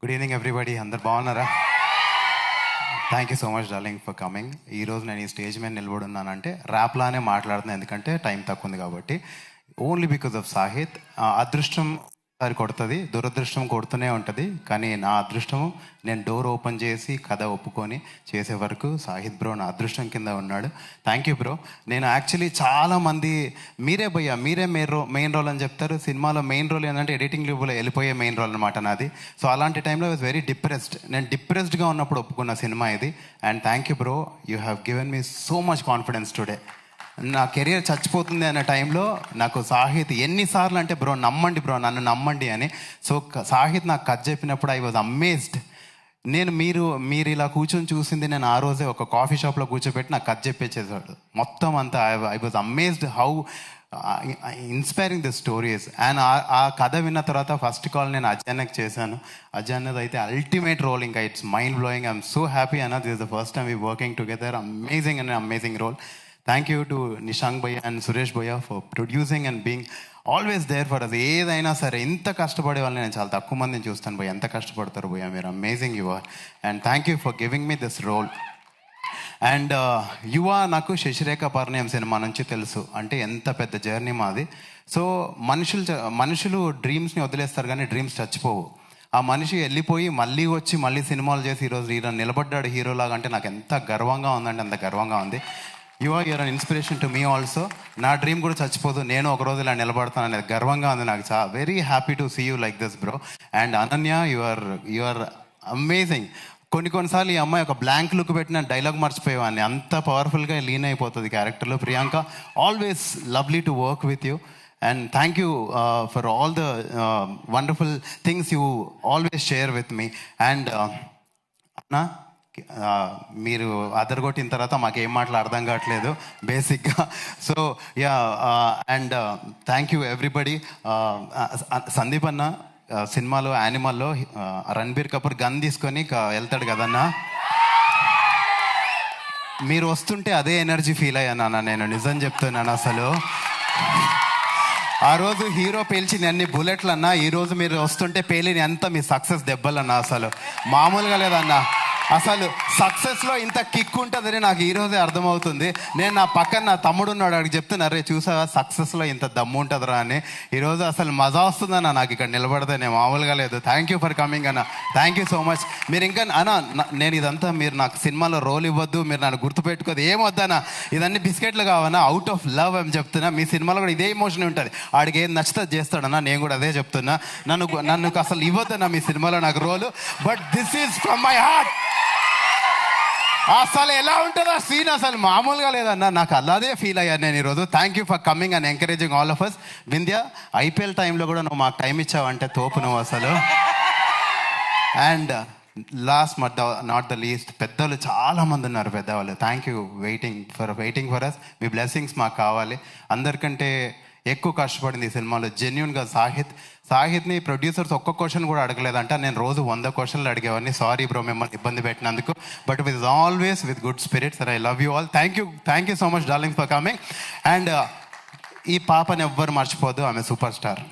Good evening everybody, అందరు బాగున్నారా? Thank you so much darling for coming. ఈరోజు నేను ఈ స్టేజ్ మీద నిలబడి ఉన్నానంటే ర్యాప్లానే మాట్లాడుతున్నాను, ఎందుకంటే టైం తక్కువ ఉంది కాబట్టి. Only because of Sahith. అదృష్టం ఒకసారి కొడుతుంది, దురదృష్టం కొడుతూనే ఉంటుంది. కానీ నా అదృష్టము, నేను డోర్ ఓపెన్ చేసి కథ ఒప్పుకొని చేసే వరకు సాహిత్ బ్రో నా అదృష్టం కింద ఉన్నాడు. Thank you bro. నేను యాక్చువల్లీ చాలామంది మీరే భయ్యా, మీరే మెయిన్ రోల్ అని చెప్తారు. సినిమాలో మెయిన్ రోల్ ఏంటంటే ఎడిటింగ్ లిబులో వెళ్ళిపోయే మెయిన్ రోల్ అనమాట నాది. సో అలాంటి టైంలో వాజ్ వెరీ డిప్రెస్డ్. నేను డిప్రెస్డ్గా ఉన్నప్పుడు ఒప్పుకున్న సినిమా ఇది. And thank you bro, you have given me so much confidence today. నా కెరియర్ చచ్చిపోతుంది అనే టైంలో నాకు సాహిత్ ఎన్నిసార్లు అంటే బ్రో నమ్మండి బ్రో, నన్ను నమ్మండి అని. సో సాహిత్ నాకు కథ చెప్పినప్పుడు ఐ వాజ్ అమేజ్డ్. మీరు ఇలా కూర్చొని చూసింది నేను ఆ రోజే ఒక కాఫీ షాప్లో కూర్చోబెట్టి నాకు కథ చెప్పేసేసాడు మొత్తం అంతా. I was amazed how inspiring the stories. And ఆ కథ విన్న తర్వాత ఫస్ట్ కాల్ నేను అజయన్నకి చేశాను. అజయన్నది అయితే అల్టిమేట్ రోల్, ఇంకా it's mind blowing. I'm so happy అన్న, this is the first time we working together. Amazing and amazing role. Thank you to Nishank భయ్య అండ్ సురేష్ భయ్య for producing and being always there for us. ఏదైనా సరే ఇంత కష్టపడే వాళ్ళని నేను చాలా తక్కువ మందిని చూస్తాను భయ్య, ఎంత కష్టపడతారు భయ్య మీరు. Amazing you are. And thank you for giving me this role. And యువ నాకు శశిరేఖ పరిణయం సినిమా నుంచి తెలుసు, అంటే ఎంత పెద్ద జర్నీ మాది. సో మనుషులు డ్రీమ్స్ని వదిలేస్తారు కానీ డ్రీమ్స్ చచ్చిపోవు. ఆ మనిషి వెళ్ళిపోయి మళ్ళీ వచ్చి మళ్ళీ సినిమాలు చేసి ఈరోజు హీరో నిలబడ్డాడు హీరోలాగా, అంటే నాకు ఎంత గర్వంగా ఉందంటే అంత గర్వంగా ఉంది. You are an inspiration to me also. నా డ్రీమ్ కూడా చచ్చిపోదు, నేను ఒకరోజు ఇలా నిలబడతాను అనేది గర్వంగా ఉంది నాకు. Very happy to see you like this bro. And Ananya, you are amazing. కొన్నిసార్లు ఈ అమ్మాయి ఒక బ్లాంక్ లుక్ పెట్టిన డైలాగ్ మర్చిపోయేవాడిని, అంత పవర్ఫుల్గా లీన్ అయిపోతుంది క్యారెక్టర్లో. Priyanka, always lovely to work with you. And thank you for all the wonderful things you always share with me. And అన్నా, మీరు అదరగొట్టిన తర్వాత మాకేం మాటలు అర్థం కావట్లేదు బేసిక్గా. So yeah, and thank you everybody. Sandeep అన్న సినిమాలో యానిమల్లో రణబీర్ కపూర్ గన్ తీసుకొని వెళ్తాడు కదన్నా, మీరు వస్తుంటే అదే ఎనర్జీ ఫీల్ అయ్యాను నేను, నిజం చెప్తున్నాను. అసలు ఆ రోజు హీరో పేల్చిన అన్ని బుల్లెట్లు అన్నా, ఈరోజు మీరు వస్తుంటే పేలిన ఎంత మీ సక్సెస్ దెబ్బలన్నా, అసలు మామూలుగా లేదన్నా. అసలు సక్సెస్లో ఇంత కిక్ ఉంటుందని నాకు ఈరోజే అర్థమవుతుంది. నేను నా పక్కన నా తమ్ముడు ఉన్నాడు, అడిగి చెప్తున్నా, రే చూసావా సక్సెస్లో ఇంత దమ్ము ఉంటుందిరా అని. ఈరోజు అసలు మజా వస్తుందన్న నాకు ఇక్కడ నిలబడితేనే, మామూలుగా లేదు. థ్యాంక్ యూ ఫర్ కమింగ్ అన్న, థ్యాంక్ యూ సో మచ్. మీరు ఇంకా అన్న, నేను ఇదంతా మీరు నాకు సినిమాలో రోల్ ఇవ్వద్దు, మీరు నన్ను గుర్తుపెట్టుకోదు, ఏమొద్దన్నా, ఇదన్నీ బిస్కెట్లు కావన్నా, అవుట్ ఆఫ్ లవ్ అని చెప్తున్నా. మీ సినిమాలో కూడా ఇదే ఎమోషన్ ఉంటుంది, ఆడికి ఏం నచ్చితే చేస్తాడన్నా, నేను కూడా అదే చెప్తున్నా. నన్ను అసలు ఇవ్వద్దన్నా మీ సినిమాలో నాకు role, but this is from my heart. అసలు ఎలా ఉంటుందో సీన్ అసలు మామూలుగా లేదన్నా, నాకు అలాగే ఫీల్ అయ్యాను నేను ఈరోజు. Thank you for coming and encouraging all of us. Vindhya, IPL టైంలో కూడా నువ్వు మాకు టైం ఇచ్చావంటే తోపు నువ్వు అసలు. And last but not the least, పెద్దలు చాలామంది ఉన్నారు పెద్దవాళ్ళు. Thank you waiting for us. మీ బ్లెస్సింగ్స్ మాకు కావాలి. అందరికంటే ఎక్కువ కష్టపడింది ఈ సినిమాలో జెన్యున్గా సాహిత్ని ప్రొడ్యూసర్స్ ఒక్క క్వశ్చన్ కూడా అడగలేదంట. నేను రోజు 100 క్వశ్చన్లు అడిగేవాడిని. సారీ బ్రో మిమ్మల్ని ఇబ్బంది పెట్టినందుకు, but with always with good spirits. I love you all. Thank you so much darling for coming. And ఈ పాపని ఎవ్వరు మర్చిపోదు, ఆమె సూపర్ స్టార్.